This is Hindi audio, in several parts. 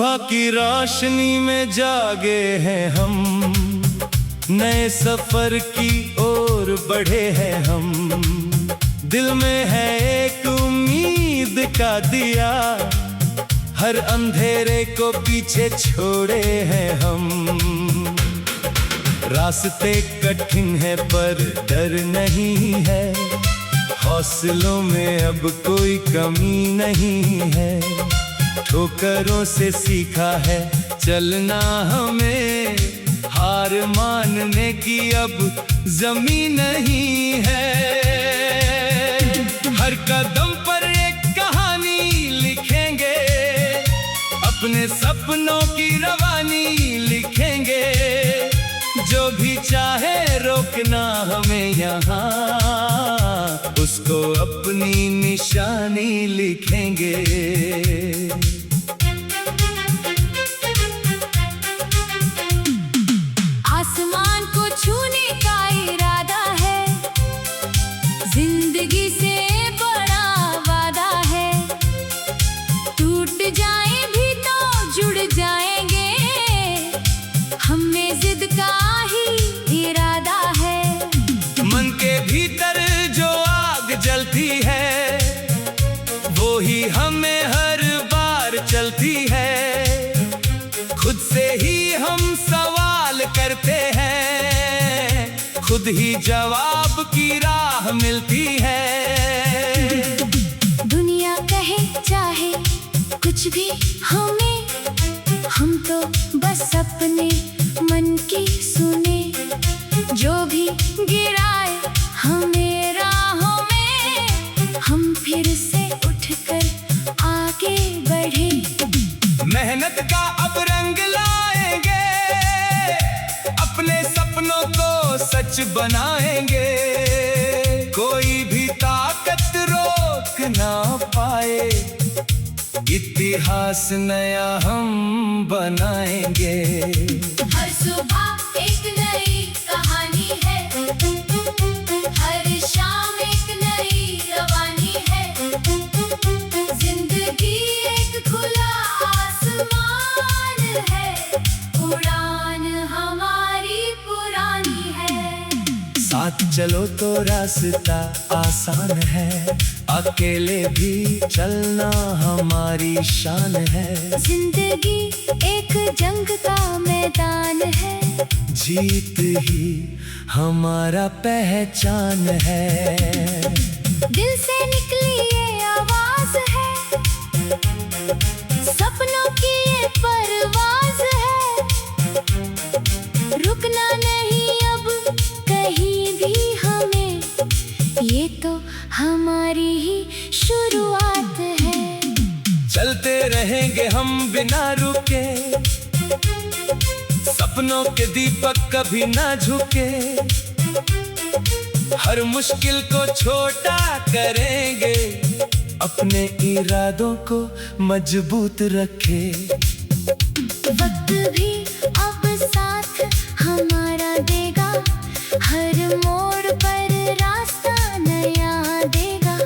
सुबह की रोशनी में जागे हैं हम, नए सफर की ओर बढ़े हैं हम। दिल में है एक उम्मीद का दिया, हर अंधेरे को पीछे छोड़े हैं हम। रास्ते कठिन है पर डर नहीं है, हौसलों में अब कोई कमी नहीं है। ठोकरों से सीखा है चलना हमें, हार मानने की अब जमीन नहीं है। हर कदम पर एक कहानी लिखेंगे, अपने सपनों की रवानी लिखेंगे। जो भी चाहे रोकना हमें यहाँ, उसको अपनी निशानी लिखेंगे। आसमान को छूने का इरादा है, जिंदगी से बड़ा वादा है। टूट जाए भी तो जुड़ जाएंगे, हमें जिद का ही इरादा है। मन के भीतर जो आग जलती है, वो ही हमें हर बार चलती है। खुद से ही हम सवाल करते हैं, खुद ही जवाब की राह मिलती है। दुनिया कहे चाहे कुछ भी हमें, हम तो बस अपने मन की सुने। जो भी गिराए हमें राहों में, हम फिर से उठकर आगे बढ़े। मेहनत का अब रंग लाएंगे, अपने सपनों को सच बनाएंगे। कोई भी ताकत रोक ना पाए, इतिहास नया हम बनाएंगे। हर सुबह एक नई कहानी है, हर शाम एक नई रवानी है। जिंदगी एक खुला आसमान है, उड़ान हमारी पुरानी है। साथ चलो तो रास्ता आसान है, अकेले भी चलना हमारी शान है। जिंदगी एक जंग का मैदान है, जीत ही हमारा पहचान है। दिल से निकली ये आवाज है, सपनों की ये परवाज है। रुकना नहीं अब कहीं भी हमें, ये तो हमारी ही शुरुआत है। चलते रहेंगे हम बिना रुके, सपनों के दीपक कभी ना झुके। हर मुश्किल को छोटा करेंगे, अपने इरादों को मजबूत रखे। वक्त भी अब साथ हमारा देगा, हर मोड़ पर रास्ता नया देगा।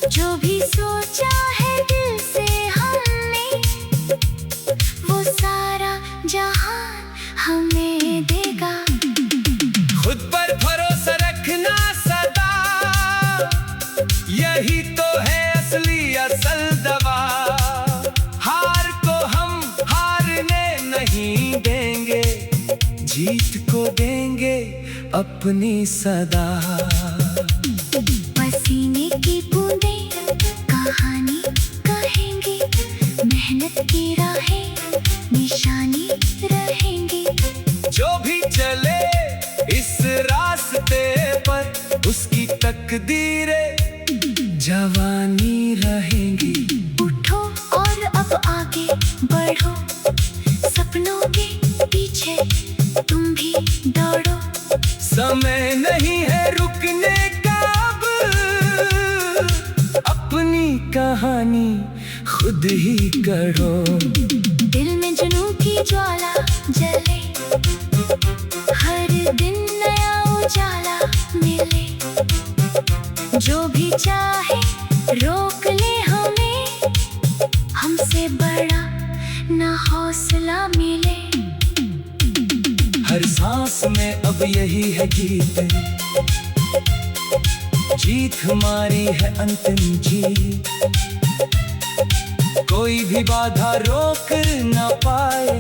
जो भी सोचा है दिल से हमने, वो सारा जहां हमें देगा। खुद पर भरोसा रखना सदा, यही तो है असली असल दवा। हार को हम हारने नहीं देंगे, जीत को देंगे अपनी सदा। पसीने की बूंदें कहानी कहेंगे, मेहनत की राहें निशानी रहेंगी। जो भी चले इस रास्ते पर, उसकी तकदीरें जवानी रहेंगी। उठो और अब आगे बढ़ो, सपनों के पीछे तुम भी दौड़ो। समय नहीं है रुकने का अब, अपनी कहानी खुद ही गढ़ो। दिल में जुनून की ज्वाला जले, हर दिन नया उजाला मिले। जो भी चाहे रोक ले हमें, हमसे बड़ा ना हो हर सांस में अब यही है गीत, जीत हमारी है अंतिम जीत। कोई भी बाधा रोक ना पाए,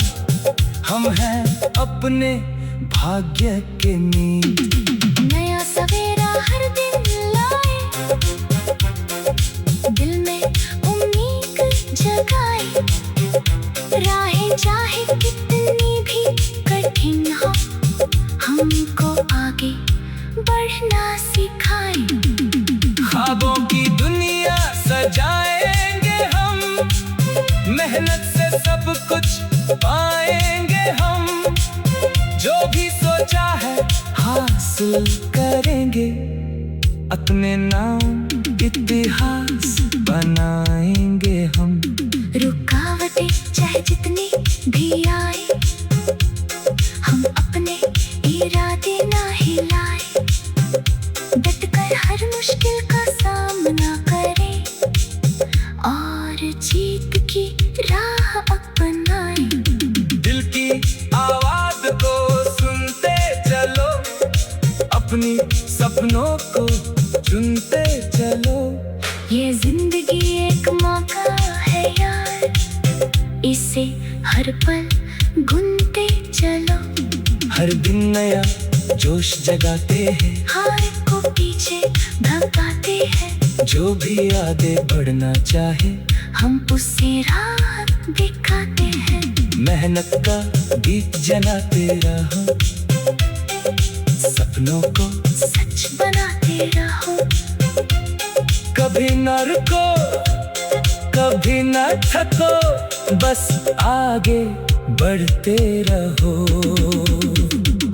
हम हैं अपने भाग्य के मीत। नया सवेरा हर दिन लाए, दिल में उम्मीद जगाए। राहें चाहे कितनी भी कठिन हो, हमको आगे बढ़ना सिखाए। ख्वाबों की दुनिया सजाएंगे हम, मेहनत से सब कुछ पाएंगे हम। जो भी सोचा है हासिल करेंगे, अपने नाम इतिहास बनाएंगे हम। रुकावटें चाहे जितनी भी आए, हम अपने इरादे ना हिलाए। डटकर हर मुश्किल का सामना करें और जीत की राह अपनाएं। दिल की आवाज को सुनते चलो, अपनी सपनों को चुनते चलो। ये जिंदगी एक मौका है यार, इसे हर पल गुनते चलो। हर दिन नया जोश जगाते हैं, हार को पीछे भगाते हैं। जो भी आगे बढ़ना चाहे, हम उसे राह दिखाते हैं। मेहनत का दीप जलाते रहो, सपनों को सच बनाते रहो। कभी न रुको, कभी न थको, बस आगे बढ़ते रहो।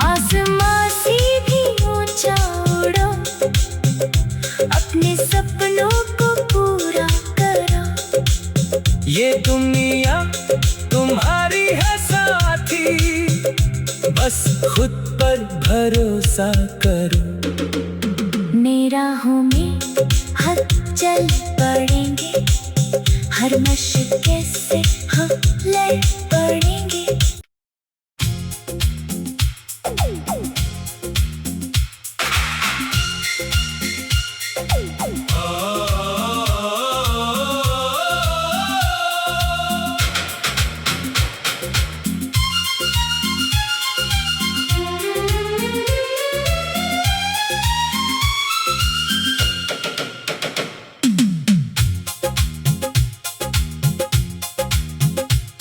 आसमां से भी ऊंचा उड़ो, अपने सपनों को पूरा करो। ये दुनिया तुम्हारी है साथी, बस खुद पर भरोसा करो। मेरा हूँ मैं हम चल पड़ेंगे, हर मुश्किल से हम लड़ पड़ेंगे।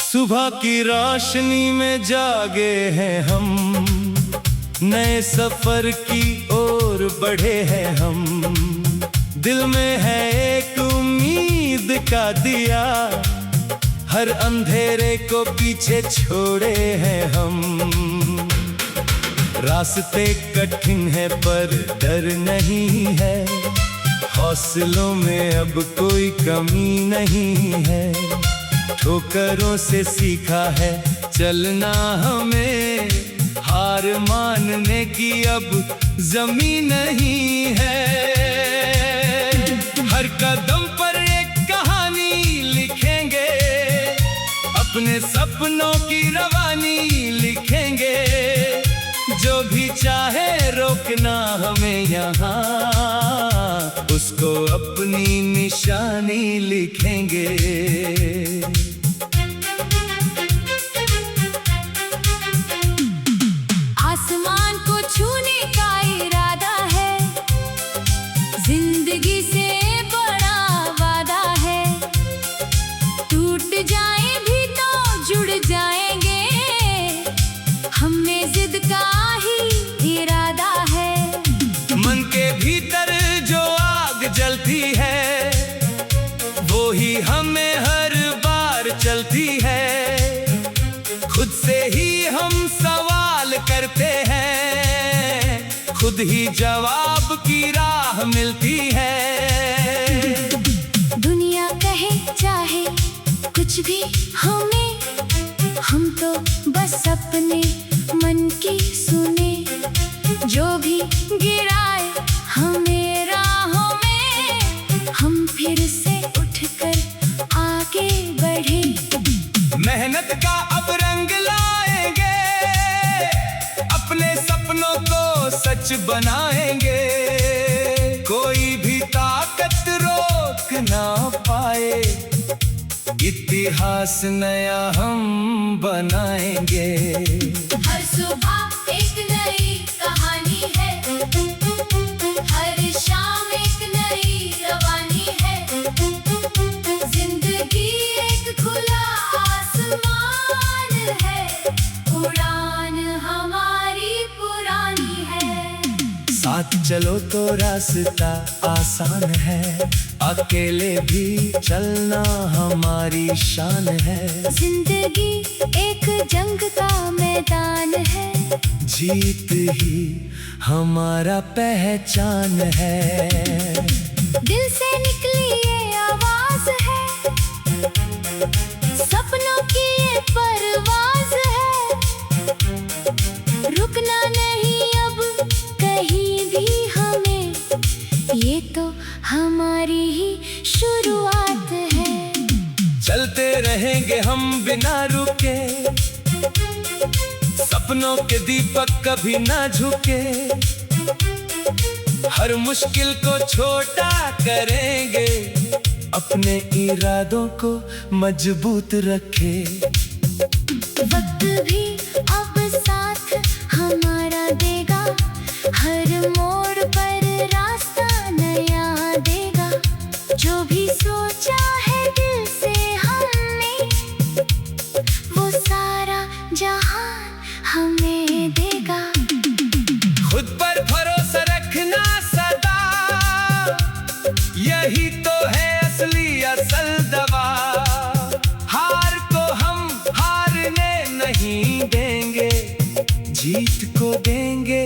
सुबह की रोशनी में जागे हैं हम, नए सफर की ओर बढ़े हैं हम। दिल में है एक उम्मीद का दिया, हर अंधेरे को पीछे छोड़े हैं हम। रास्ते कठिन है पर डर नहीं है, हौसलों में अब कोई कमी नहीं है। ठोकरों से सीखा है चलना हमें, हार मानने की अब जमीन नहीं है। हर कदम पर एक कहानी लिखेंगे, अपने सपनों की रवानी लिखेंगे। जो भी चाहे रोकना हमें यहाँ, उसको अपनी निशानी लिखेंगे। आसमान को छूने का इरादा है, जिंदगी से बड़ा वादा है। टूट जाए भी तो जुड़ जाएंगे, हमें जिद का ही इरादा है। मन के भीतर जो आग जलती है, वो ही हमें हर बार चलती है। खुद से ही हम सवाल करते हैं, खुद ही जवाब की राह मिलती है। दुनिया कहे चाहे कुछ भी हमें, हम तो बस अपने मन की सुने। जो भी गिराए हमें राहों में, हम फिर से उठकर आगे बढ़े। मेहनत का अब रंग लाए कुछ बनाएंगे, कोई भी ताकत रोक ना पाए। इतिहास नया हम बनाएंगे। हर सुबह एक नई कहानी है, हर शाम एक नई रवानी है। जिंदगी एक खुला आसमान है, उड़ान हमारी पुरानी है। साथ चलो तो रास्ता आसान है, अकेले भी चलना हमारी शान है। जिंदगी एक जंग का मैदान है, जीत ही हमारा पहचान है। दिल से निकली ये आवाज है, सपनों की ये परवाज है। रुकना नहीं अब कहीं भी हमें, ये तो हमारी ही शुरुआत है। चलते रहेंगे हम बिना रुके, सपनों के दीपक कभी ना झुके। हर मुश्किल को छोटा करेंगे, अपने इरादों को मजबूत रखे। वक्त भी अब साथ हमारा देगा, हर मोड़ पर रास्ता नया देगा। जो भी सोचा है दिल से हमने, वो सारा जहान हमें देगा। खुद पर भरोसा रखना सदा, यही तो है असली असल दवा। हार को हम हारने नहीं देंगे, जीत को देंगे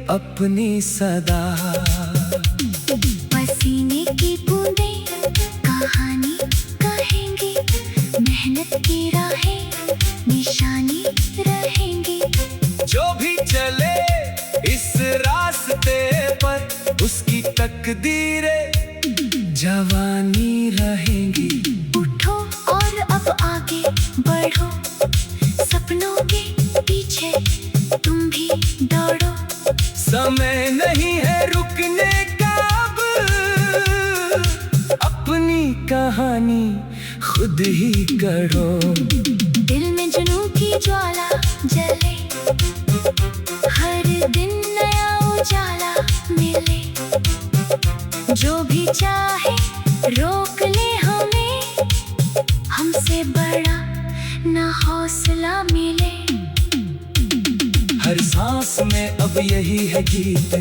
अपनी सदा। पसीने की बूंदें कहानी कहेंगी, मेहनत की राहें निशानी रहेंगी। जो भी चले इस रास्ते पर, उसकी तकदीरें जवानी रहेंगी। उठो और अब आगे बढ़ो, सपनों के पीछे तुम भी दौड़ो। समय नहीं है रुकने का अब, अपनी कहानी खुद ही गढ़ो। दिल में जुनून की ज्वाला जले, हर दिन नया उजाला मिले। जो भी चाहे रोक ले हमें, हमसे बड़ा ना हौसला मिले। हर सांस में अब यही है गीत,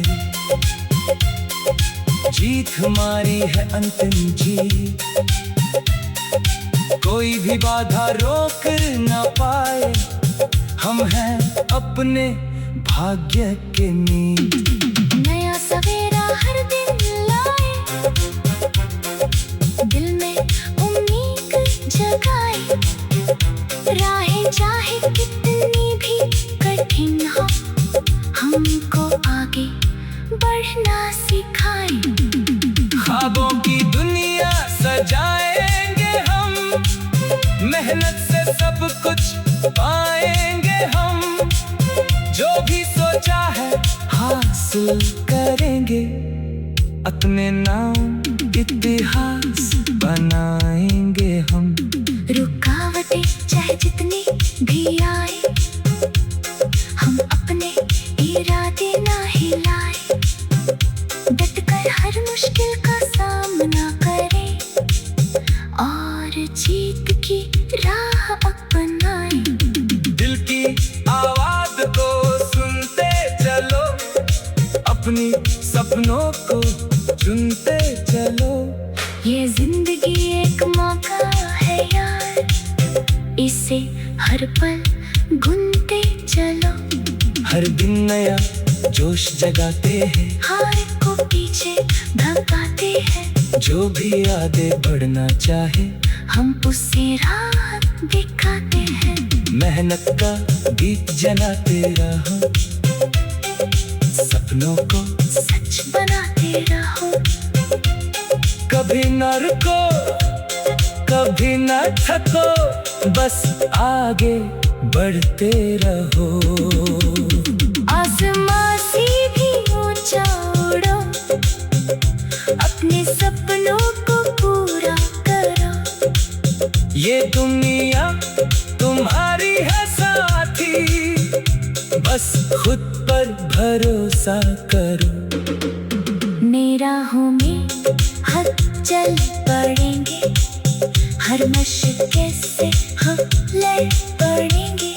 जीत हमारी है अंतिम जीत। कोई भी बाधा रोक ना पाए, हम हैं अपने भाग्य के नीत। नया सवेरा हर दिन लाए, दिल में उम्मीद जगाए। राहें चाहे कितनी भी कठिन हो, हमको आगे बढ़ना सिखाए। ख्वाबों की दुनिया सजाएंगे हम, मेहनत से सब कुछ पाएंगे हम। जो भी सोचा है हासिल करेंगे, अपने नाम इतिहास बनाएंगे हम। रुकावटें चाहे जितनी भी आए, हम अपने इरादे ना हिलाए। डटकर हर मुश्किल का सामना करें, और जीत की राह अपनाएं। दिल की आवाज को सुनते चलो, अपनी सपनों को चुनते चलो। ये जिंदगी एक मौका है यार, इसे हर पल गुनते चलो। हर दिन नया जोश जगाते हैं, हार को पीछे भगाते हैं। जो भी आगे बढ़ना चाहे, हम उसे राह दिखाते हैं। मेहनत का दीप जलाते रहो, सपनों को सच बनाते रहो। कभी न रुको, कभी न थको, बस आगे बढ़ते रहो। आसमां से भी ये दुनिया तुम्हारी है साथी, बस खुद पर भरोसा करो। मेरा हूँ मैं, हम चल पड़ेंगे, हर मुश्किल से हम लड़ पड़ेंगे।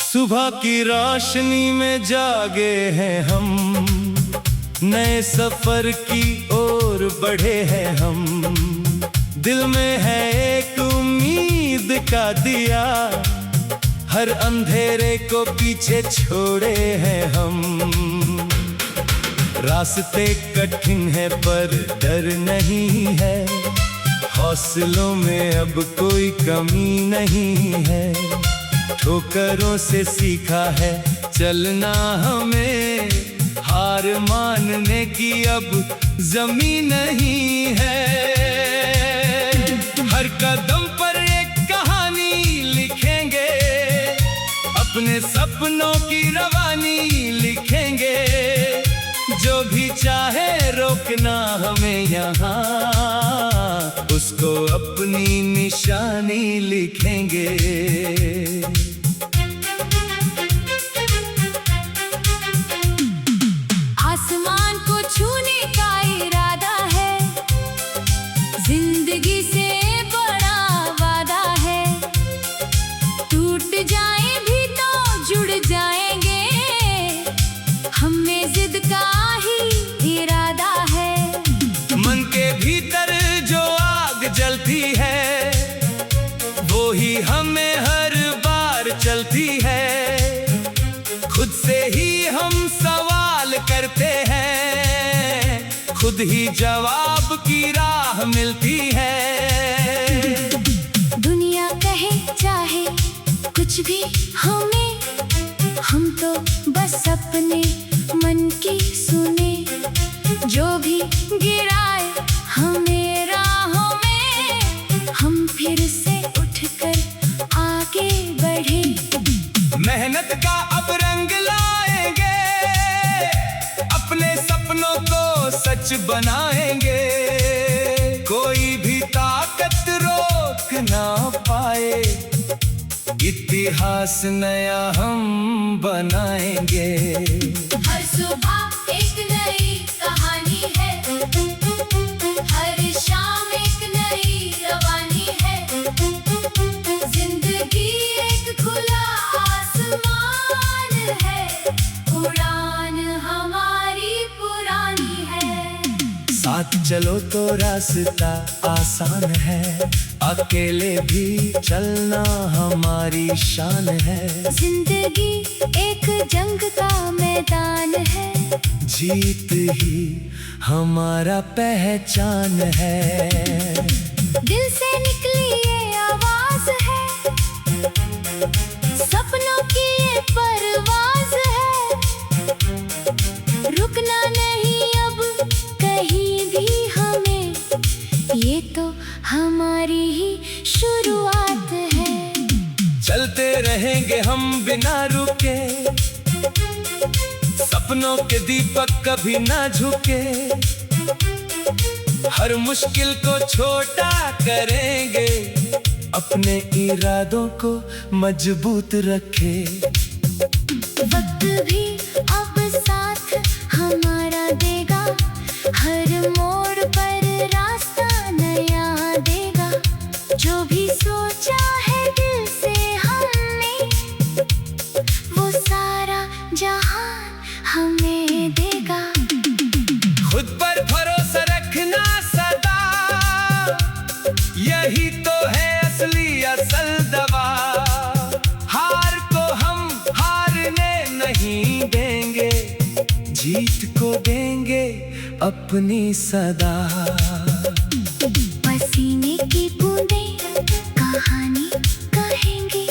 सुबह की रोशनी में जागे हैं हम, नए सफर की ओर बढ़े हैं हम। दिल में है एक उम्मीद का दिया, हर अंधेरे को पीछे छोड़े हैं हम। रास्ते कठिन है पर डर नहीं है, हौसलों में अब कोई कमी नहीं है। ठोकरों से सीखा है चलना हमें, हार मानने की अब जमीन नहीं है। हर कदम पर एक कहानी लिखेंगे, अपने सपनों की रवानी लिखेंगे। जो भी चाहे रोकना हमें यहाँ, उसको अपनी निशानी लिखेंगे। आसमान को छूने का इरादा है, जिंदगी से बड़ा वादा है। टूट जाए भी तो जुड़ जाएंगे, हमें जिद का ही इरादा है। मन के भीतर जो आग जलती है, वो ही हमें हर बार चलती है। खुद से ही हम सवाल करते हैं, खुद ही जवाब की राह मिलती है। दुनिया कहे चाहे कुछ भी हमें, हम तो बस अपने मन की सुने। जो भी गिराए हमें राहों में, हम फिर से उठकर आगे बढ़े। मेहनत का अब रंग लाएंगे, अपने सपनों को सच बनाएंगे। कोई भी ताकत रोक ना पाए, इतिहास नया हम बनाएंगे। हर सुबह एक नई कहानी है, हर शाम एक नई रवानी है। जिंदगी एक खुला आसमान है, उड़ान हमारी पुरानी है। साथ चलो तो रास्ता आसान है, अकेले भी चलना हमारी शान है। जिंदगी एक जंग का मैदान है, जीत ही हमारा पहचान है। दिल से निकली ये आवाज है, सपनों की ये परवाज है। रुकना नहीं अब कहीं भी हमें, ये तो हमारी ही शुरुआत है। चलते रहेंगे हम बिना रुके, सपनों के दीपक कभी ना झुके। हर मुश्किल को छोटा करेंगे, अपने इरादों को मजबूत रखे। वक्त भी अब साथ हमारा देगा, हर मोड़ पर रास्ता नया देगा। जो भी सोचा है दिल से हमने, वो सारा जहान हमें देगा। खुद पर भरोसा रखना सदा, यही तो है असली असल दवा। हार को हम हारने नहीं देंगे, जीत को देंगे अपनी सदा। पसीने की बूंदें कहानी कहेंगे,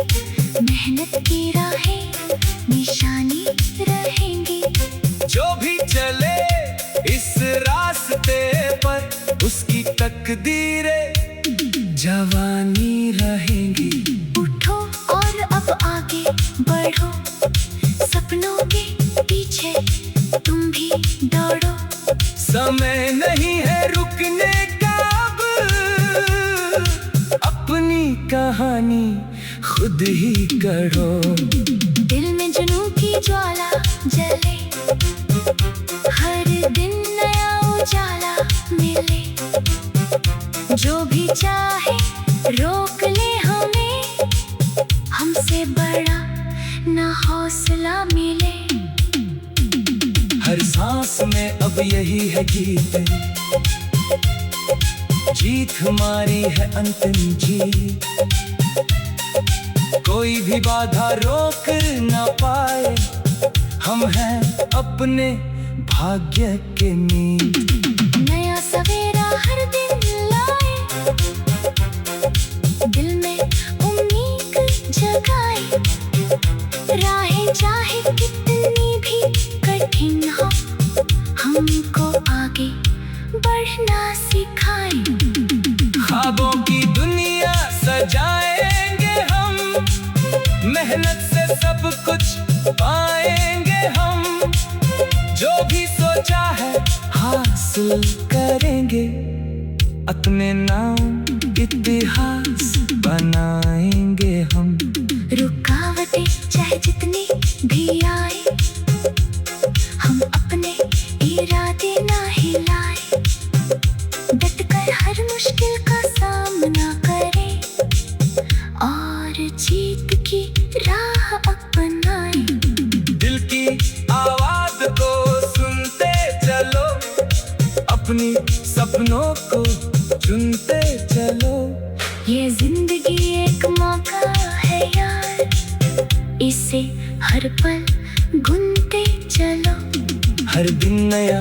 पर उसकी तकदीरें जवानी रहेंगी। उठो और अब आगे बढ़ो, सपनों के पीछे तुम भी दौड़ो। समय नहीं है रुकने का अब, अपनी कहानी खुद ही गढ़ो। दिल में जुनून की ज्वाला जले, हर दिन नया उजाला मिले। जो भी चाहे रोक ले हमें, हमसे बड़ा ना हौसला मिले। हर सांस में अब यही है गीत, जीत हमारी है अंतिम जीत। कोई भी बाधा रोक ना पाए, हम हैं अपने भाग्य के मीत। नया सवेरा हर दिन लाए, दिल में उम्मीद जगाए। राहें चाहे कितनी भी कठिन हो, हमको आगे बढ़ना सिखाए। ख्वाबों की दुनिया सजाएंगे हम, मेहनत से सब कुछ पाएंगे हम। जो भी सोचा है हासिल करेंगे, अपने नाम इतिहास बनाएंगे हम। रुकावटें चाहे जितनी भी आए, हम अपने इरादे ना हिलाए। डटकर हर मुश्किल का सामना करें और जीत की राह अपनाएं। दिल की आवाज को सुनते चलो, अपनी सपनों को चुनते चलो। ये जिंदगी एक मौका है यार, इसे हर पल गुनते चलो। हर दिन नया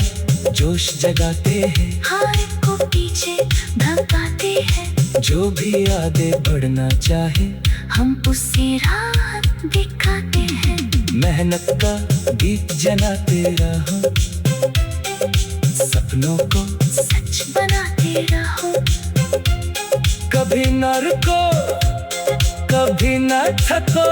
जोश जगाते हैं, हार को पीछे भगाते हैं। जो भी आगे बढ़ना चाहे, हम उसे राह दिखाते हैं। मेहनत का दीप जलाते रहो, सपनों को सच बनाते रहो। कभी न रुको, कभी न थको।